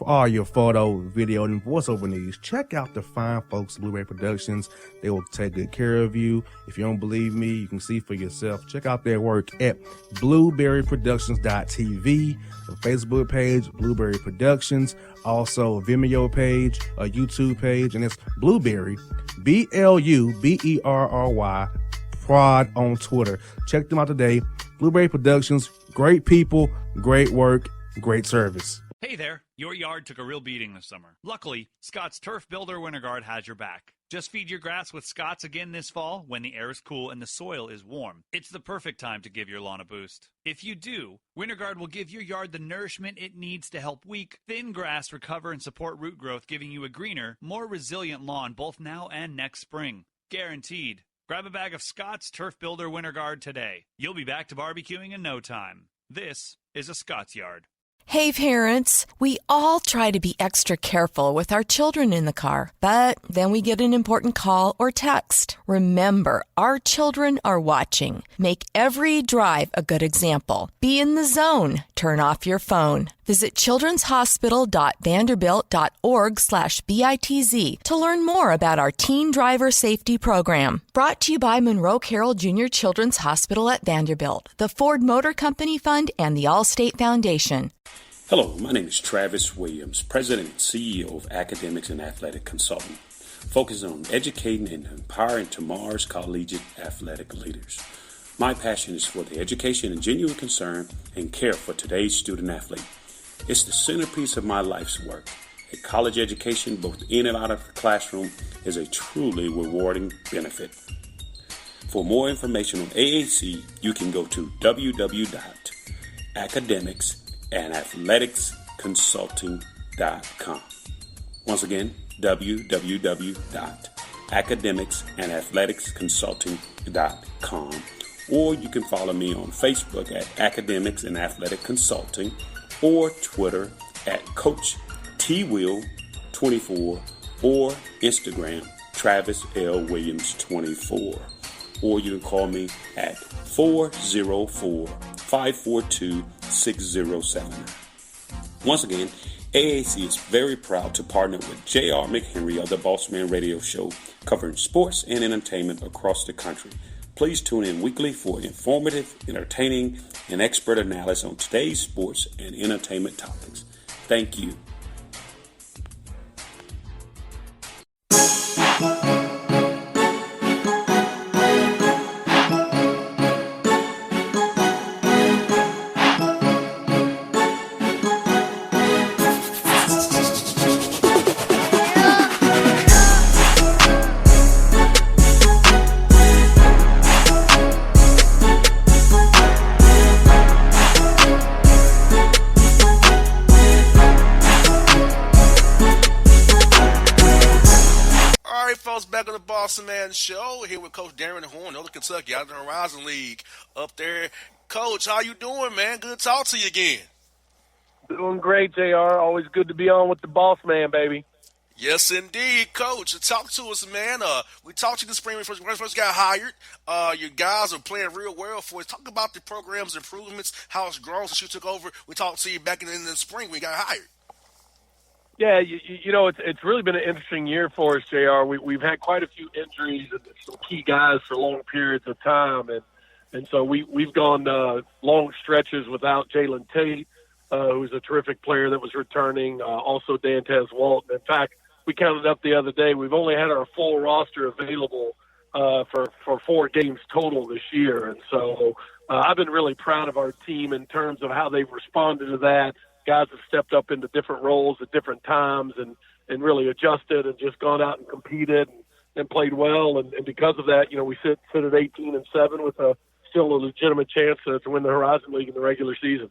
all your photo, video, and voiceover needs, check out the fine folks at Blueberry Productions. They will take good care of you. If you don't believe me, you can see for yourself. Check out their work at blueberryproductions.tv, the Facebook page, Blueberry Productions, also a Vimeo page, a YouTube page, and it's Blueberry, BLUBERRY, Prod on Twitter. Check them out today. Blueberry Productions, great people, great work, great service. Hey there, your yard took a real beating this summer. Luckily, Scott's Turf Builder Winter Guard has your back. Just feed your grass with Scott's again this fall when the air is cool and the soil is warm. It's the perfect time to give your lawn a boost. If you do, Winter Guard will give your yard the nourishment it needs to help weak, thin grass recover and support root growth, giving you a greener, more resilient lawn both now and next spring. Guaranteed. Grab a bag of Scott's Turf Builder Winter Guard today. You'll be back to barbecuing in no time. This is a Scott's Yard. Hey parents, we all try to be extra careful with our children in the car, but then we get an important call or text. Remember, our children are watching. Make every drive a good example. Be in the zone. Turn off your phone. Visit childrenshospital.vanderbilt.org/BITZ to learn more about our teen driver safety program. Brought to you by Monroe Carroll Jr. Children's Hospital at Vanderbilt, the Ford Motor Company Fund, and the Allstate Foundation. Hello, my name is Travis Williams, President and CEO of Academics and Athletic Consulting, focusing on educating and empowering tomorrow's collegiate athletic leaders. My passion is for the education and genuine concern and care for today's student athlete. It's the centerpiece of my life's work. A college education, both in and out of the classroom, is a truly rewarding benefit. For more information on AAC, you can go to www.academicsandathleticsconsulting.com. Once again, www.academicsandathleticsconsulting.com. Or you can follow me on Facebook at Academics and Athletic Consulting, or Twitter at Coach TWill24, or Instagram Travis L. Williams 24. Or you can call me at 404-542-6079. Once again, AAC is very proud to partner with J.R. McHenry of the Bossman Radio Show, covering sports and entertainment across the country. Please tune in weekly for informative, entertaining, and expert analysis on today's sports and entertainment topics. Thank you. Bossman Show here with Coach Darrin Horn, Northern Kentucky, out in the Horizon League up there. Coach, how you doing, man? Good to talk to you again. Doing great, JR. Always good to be on with the Bossman, baby. Yes, indeed, Coach. Talk to us, man. We talked to you this spring when you first got hired. Your guys are playing real well for us. Talk about the program's improvements, how it's grown since you took over. We talked to you back in the spring when you got hired. Yeah, you know, it's really been an interesting year for us, JR. We've had quite a few injuries and some key guys for long periods of time, and so we've gone long stretches without Jalen Tate, who's a terrific player that was returning. Also, Dantez Walton. In fact, we counted up the other day. We've only had our full roster available for 4 games total this year, and so I've been really proud of our team in terms of how they've responded to that. Guys have stepped up into different roles at different times and really adjusted and just gone out and competed and played well. And because of that, you know, we sit at 18-7 with still a legitimate chance to win the Horizon League in the regular season.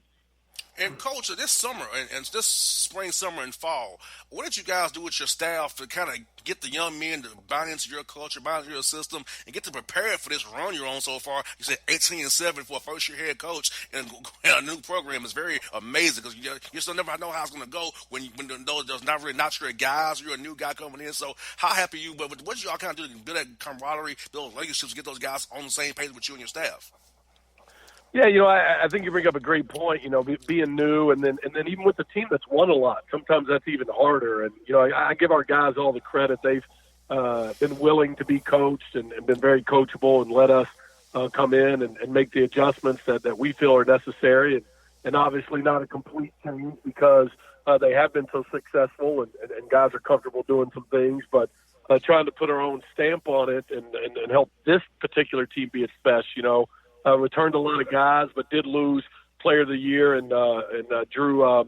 And, Coach, this summer and this spring, summer, and fall, what did you guys do with your staff to kind of get the young men to buy into your culture, buy into your system, and get them prepared for this run you're on so far? You said 18-7 for a first-year head coach, and a new program is very amazing because you still never know how it's going to go when there's not your guys, you're a new guy coming in. So how happy you? But what did y'all kind of do to build that camaraderie, build relationships, get those guys on the same page with you and your staff? Yeah, I think you bring up a great point. Being new, and then even with the team that's won a lot, sometimes that's even harder. And I give our guys all the credit. They've been willing to be coached and been very coachable and let us come in and make the adjustments that we feel are necessary. And obviously not a complete change because they have been so successful and guys are comfortable doing some things, but trying to put our own stamp on it and help this particular team be its best. Returned a lot of guys, but did lose Player of the Year and Drew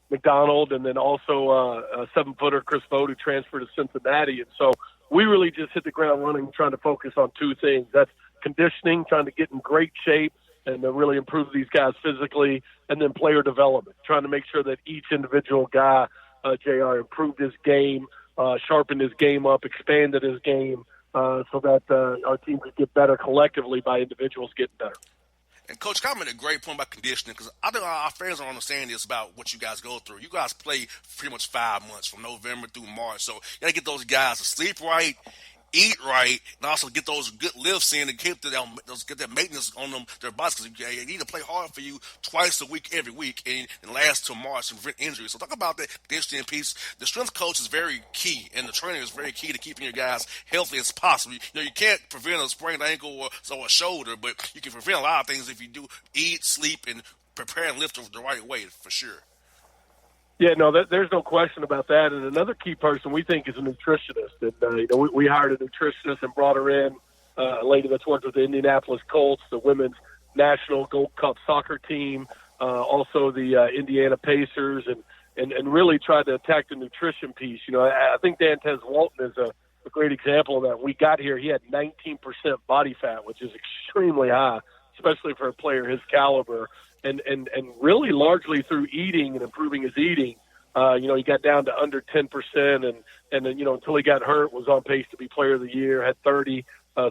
McDonald, and then also a 7-footer Chris Vogt, who transferred to Cincinnati. And so we really just hit the ground running, trying to focus on two things. That's conditioning, trying to get in great shape and really improve these guys physically, and then player development, trying to make sure that each individual guy, JR, improved his game, sharpened his game up, expanded his game, so that our team could get better collectively by individuals getting better. And Coach, Scott made a great point about conditioning, because I think our fans don't understand this about what you guys go through. You guys play pretty much 5 months from November through March, so you got to get those guys to sleep right, eat right, and also get those good lifts in and get that maintenance on them, their bodies, because they need to play hard for you twice a week, every week, and last till March and prevent injuries. So talk about that conditioning piece. The strength coach is very key, and the training is very key to keeping your guys healthy as possible. You can't prevent a sprained ankle or a shoulder, but you can prevent a lot of things if you do eat, sleep, and prepare and lift the right way, for sure. Yeah, no, there's no question about that. And another key person we think is a nutritionist. And, we hired a nutritionist and brought her in, a lady that's worked with the Indianapolis Colts, the women's national Gold Cup soccer team, also the Indiana Pacers, and really tried to attack the nutrition piece. I think Dantez Walton is a great example of that. When we got here, he had 19% body fat, which is extremely high, especially for a player his caliber. And really largely through eating and improving his eating, he got down to under 10%, and then, until he got hurt, was on pace to be Player of the Year, had 30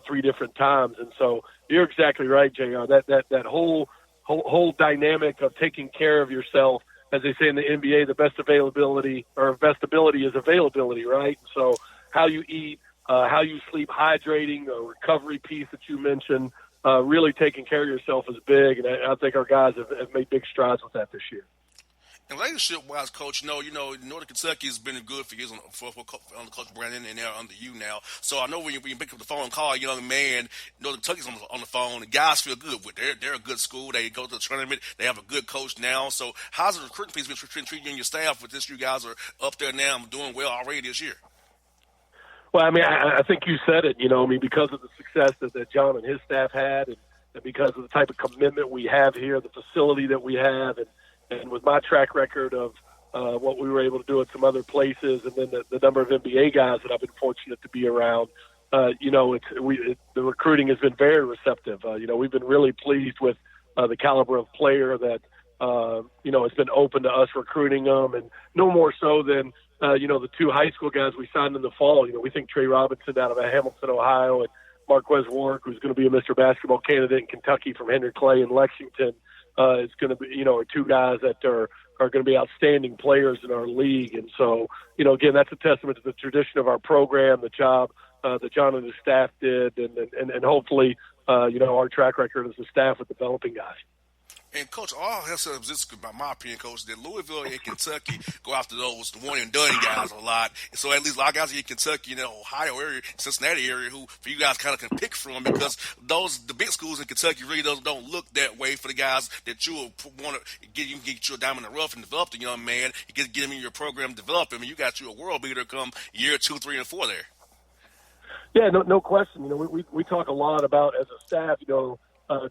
3 different times. And so you're exactly right, JR. That whole dynamic of taking care of yourself, as they say in the NBA, the best availability or best ability is availability, right? So how you eat, how you sleep, hydrating, the recovery piece that you mentioned, really taking care of yourself is big, and I think our guys have made big strides with that this year. And leadership-wise, Coach, Northern Kentucky has been good for years for Coach Brandon, and they're under you now. So I know when you pick up the phone and call a young man, Northern Kentucky's on the phone, the guys feel good with it. They're a good school. They go to the tournament. They have a good coach now. So how's the recruiting piece been treating you and your staff with this? You guys are up there now and doing well already this year. Well, I think you said it, because of the success that John and his staff had, and because of the type of commitment we have here, the facility that we have, and with my track record of what we were able to do at some other places, and then the number of NBA guys that I've been fortunate to be around, the recruiting has been very receptive. We've been really pleased with the caliber of player that, has been open to us recruiting them, and no more so than, the 2 high school guys we signed in the fall. We think Trey Robinson out of Hamilton, Ohio, and Marquez Warwick, who's going to be a Mr. Basketball candidate in Kentucky from Henry Clay in Lexington, is going to be, are 2 guys that are going to be outstanding players in our league. And so, again, that's a testament to the tradition of our program, the job that John and his staff did, and hopefully, our track record as a staff with developing guys. And, Coach, all has to this, by my opinion, Coach, that Louisville and Kentucky go after those one-and-done guys a lot. And so at least a lot of guys in Kentucky, Ohio area, Cincinnati area, who for you guys kind of can pick from, because the big schools in Kentucky really don't look that way for the guys that you want to get you a diamond in the rough and develop the young man. You get him in your program, develop him, and you got you a world beater come year 2, 3, and 4 there. Yeah, no question. We talk a lot about, as a staff,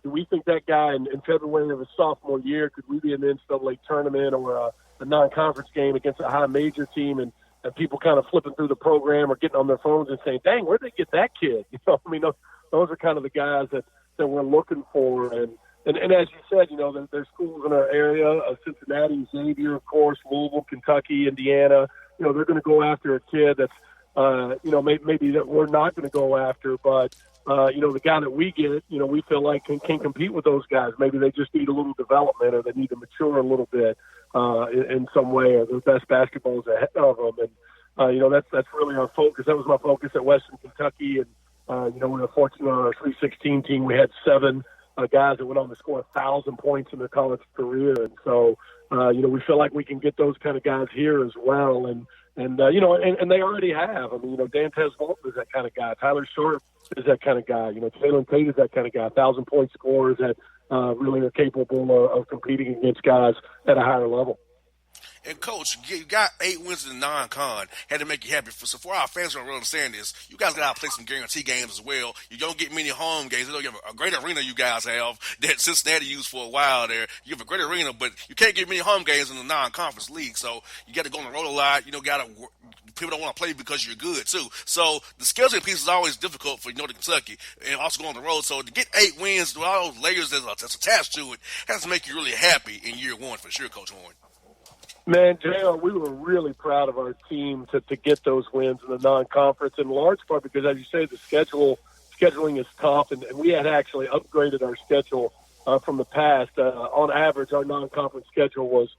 do we think that guy in February of his sophomore year, could we be in the NCAA tournament or a non-conference game against a high major team, and people kind of flipping through the program or getting on their phones and saying, dang, where'd they get that kid? Those are kind of the guys that we're looking for. And as you said, there's schools in our area, Cincinnati, Xavier, of course, Louisville, Kentucky, Indiana. They're going to go after a kid that's, maybe that we're not going to go after, but the guy that we get, we feel like can compete with those guys. Maybe they just need a little development, or they need to mature a little bit in some way, or their best basketball is ahead of them. And, that's really our focus. That was my focus at Western Kentucky. And, we were fortunate on our 316 team. We had 7 guys that went on to score 1,000 points in their college career. And so, we feel like we can get those kind of guys here as well. And they already have. I mean, Dantez Walton is that kind of guy. Tyler Sharp is that kind of guy. Jalen Tate is that kind of guy. 1,000-point scorers that really are capable of competing against guys at a higher level. And, Coach, you got 8 wins in the non-con. Had to make you happy. So for our fans who don't really understand this, you guys got to play some guarantee games as well. You don't get many home games. You have a great arena you guys have that Cincinnati used for a while there. You have a great arena, but you can't get many home games in the non-conference league. So you got to go on the road a lot. People don't want to play because you're good, too. So the scheduling piece is always difficult for Northern Kentucky and also go on the road. So to get 8 wins with all those layers that's attached to it has to make you really happy in year one for sure, Coach Horn. Man, JR, we were really proud of our team to get those wins in the non-conference, in large part because, as you say, the scheduling is tough, and we had actually upgraded our schedule from the past. On average, our non-conference schedule was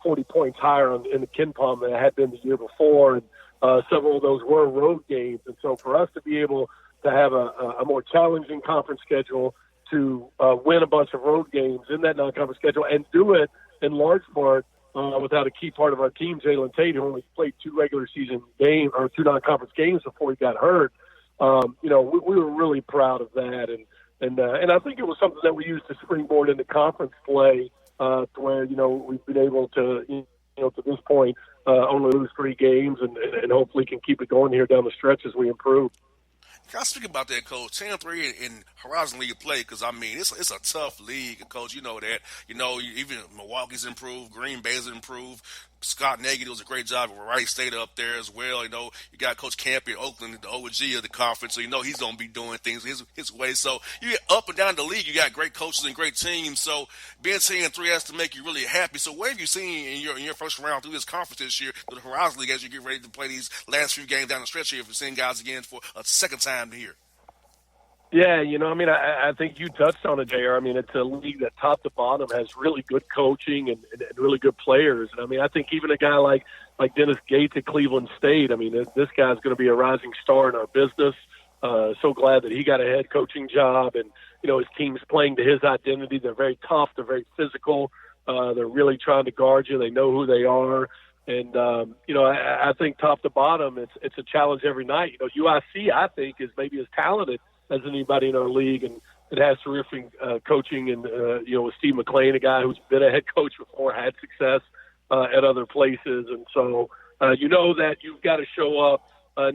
40 points higher in the KenPom than it had been the year before, and several of those were road games. And so for us to be able to have a more challenging conference schedule, to win a bunch of road games in that non-conference schedule, and do it in large part without a key part of our team, Jalen Tate, who only played 2 regular season games or 2 non-conference games before he got hurt. We were really proud of that, and I think it was something that we used to springboard into conference play, to where we've been able to to this point only lose 3 games, and hopefully can keep it going here down the stretch as we improve. Can I speak about that, Coach? 10-3 in Horizon League play, because, I mean, it's a tough league, Coach. You know that. Even Milwaukee's improved, Green Bay's improved. Scott Nagy does a great job at Wright State up there as well. You got Coach Campy in Oakland, the OG of the conference, so he's going to be doing things his way. So you get up and down the league, you got great coaches and great teams. So being 10-3 has to make you really happy. So what have you seen in your first round through this conference this year through the Horizon League as you get ready to play these last few games down the stretch here, if you're seeing guys again for a second time here? Yeah, I think you touched on it, JR. I mean, it's a league that top to bottom has really good coaching and really good players. And, I mean, I think even a guy like Dennis Gates at Cleveland State, I mean, this guy's going to be a rising star in our business. So glad that he got a head coaching job. And, his team's playing to his identity. They're very tough. They're very physical. They're really trying to guard you. They know who they are. And, I think top to bottom, it's a challenge every night. UIC, I think, is maybe as talented as anybody in our league, and it has terrific coaching. And, with Steve McClain, a guy who's been a head coach before, had success at other places. And so, that you've got to show up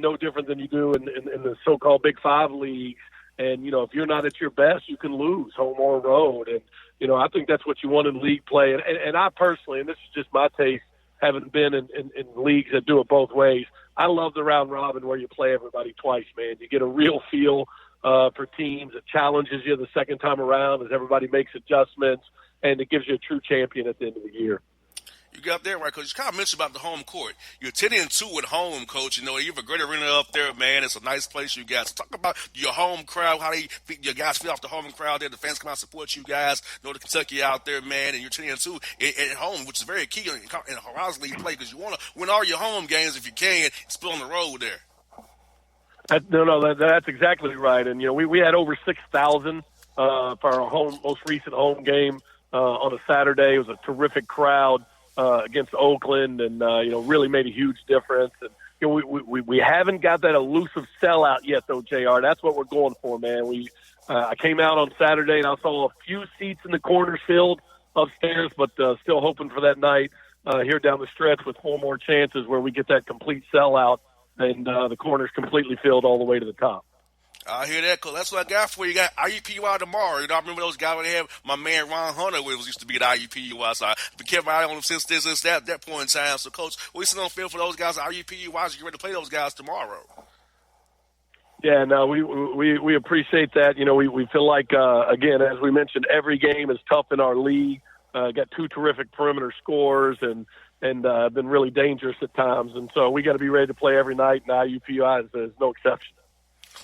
no different than you do in the so-called Big Five leagues. And, if you're not at your best, you can lose home or road. And, I think that's what you want in league play. And I personally, and this is just my taste, having been in leagues that do it both ways, I love the round robin where you play everybody twice, man. You get a real feel for teams. It challenges you the second time around as everybody makes adjustments, and it gives you a true champion at the end of the year. You got there right, Coach. You kind of mentioned about the home court. You're 10-2 at home, Coach. You have a great arena up there, man. It's a nice place, you guys. Talk about your home crowd, how your guys feel off the home crowd there. The fans come out and support you guys. Northern Kentucky out there, man, and you're 10-2 at home, which is very key in a Horizon League play, because you want to win all your home games if you can, spill on the road there. No, that's exactly right. And, we had over 6,000 for our most recent home game on a Saturday. It was a terrific crowd against Oakland, and, really made a huge difference. And, we haven't got that elusive sellout yet, though, JR. That's what we're going for, man. I came out on Saturday, and I saw a few seats in the corners filled upstairs, but still hoping for that night here down the stretch with 4 more chances where we get that complete sellout. And the corner's completely filled all the way to the top. I hear that, Coach. That's what I got for you. You got IUPUI tomorrow. I remember those guys when they had my man Ron Hunter used to be at IUPUI. So I've been kept my eye on him since that point in time. So, Coach, we still on field for those guys at IUPUI as you get ready to play those guys tomorrow. Yeah, no, we appreciate that. We feel like, again, as we mentioned, every game is tough in our league. Got 2 terrific perimeter scorers and been really dangerous at times. And so we got to be ready to play every night, and IUPUI is no exception.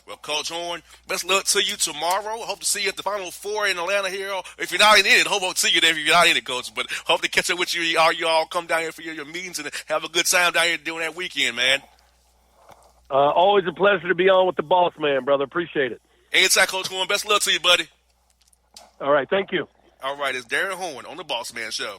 Well, Coach Horn, best luck to you tomorrow. Hope to see you at the Final Four in Atlanta here. If you're not in it, hope to see you there if you're not in it, Coach. But hope to catch up with you. You all come down here for your meetings and have a good time down here during that weekend, man. Always a pleasure to be on with the Bossman, brother. Appreciate it. Anytime, Coach Horn. Best luck to you, buddy. All right, thank you. All right, it's Darrin Horn on the Bossman Show.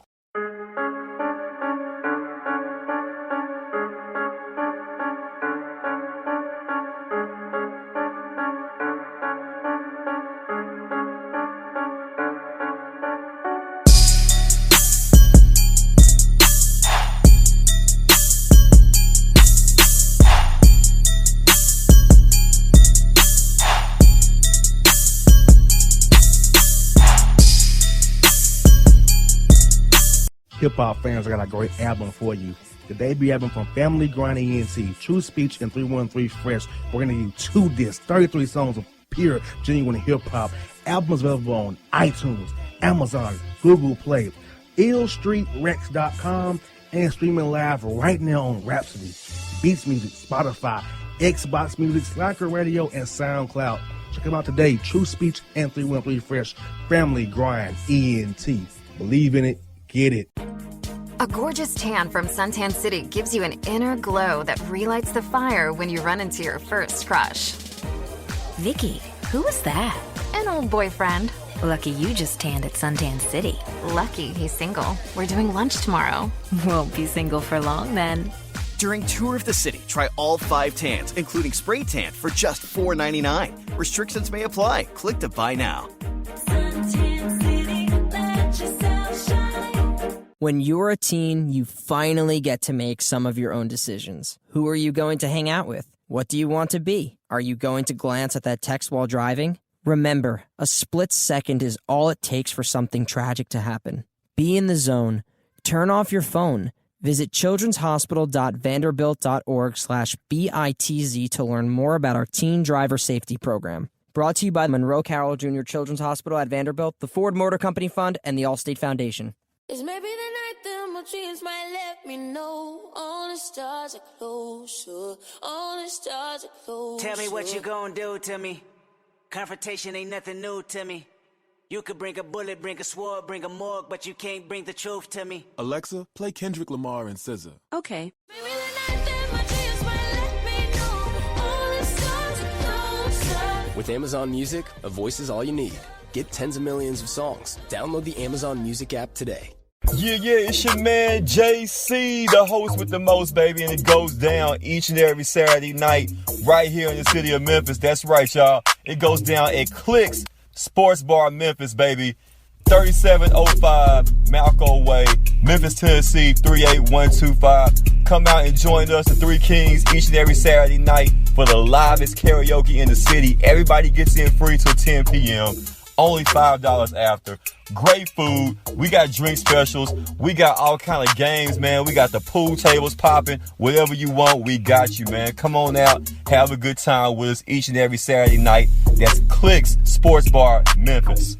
Hip hop fans, I got a great album for you. The debut album from Family Grind ENT, True Speech and 313 Fresh. We're going to give you 2 discs, 33 songs of pure, genuine hip hop. Albums available on iTunes, Amazon, Google Play, illstreetrex.com, and streaming live right now on Rhapsody, Beats Music, Spotify, Xbox Music, Slacker Radio, and SoundCloud. Check them out today. True Speech and 313 Fresh. Family Grind ENT. Believe in it. Get it. A gorgeous tan from Suntan City gives you an inner glow that relights the fire when you run into your first crush. Vicky, who was that? An old boyfriend. Lucky you just tanned at Suntan City. Lucky he's single. We're doing lunch tomorrow. Won't be single for long then. During Tour of the City, try all 5 tans, including spray tan, for just $4.99. Restrictions may apply. Click to buy now. Suntan City, let yourself shine. When you're a teen, you finally get to make some of your own decisions. Who are you going to hang out with? What do you want to be? Are you going to glance at that text while driving? Remember, a split second is all it takes for something tragic to happen. Be in the zone. Turn off your phone. Visit childrenshospital.vanderbilt.org/BITZ to learn more about our teen driver safety program. Brought to you by Monroe Carroll Jr. Children's Hospital at Vanderbilt, the Ford Motor Company Fund, and the Allstate Foundation. It's maybe the night that my dreams might let me know. All the stars are closer. All the stars are closer. Tell me what you gonna do to me. Confrontation ain't nothing new to me. You could bring a bullet, bring a sword, bring a morgue, but you can't bring the truth to me. Alexa, play Kendrick Lamar and SZA. Okay. Maybe the night that my dreams might let me know. All the stars are closer. With Amazon Music, a voice is all you need. Get tens of millions of songs. Download the Amazon Music app today. Yeah, it's your man JC, the host with the most, baby, and it goes down each and every Saturday night right here in the city of Memphis. That's right, y'all. It goes down at Clicks Sports Bar Memphis, baby. 3705 Malco Way, Memphis, Tennessee, 38125. Come out and join us, the Three Kings, each and every Saturday night for the livest karaoke in the city. Everybody gets in free till 10 p.m. Only $5 after. Great food. We got drink specials. We got all kind of games, man. We got the pool tables popping. Whatever you want, we got you, man. Come on out. Have a good time with us each and every Saturday night. That's Clicks Sports Bar, Memphis.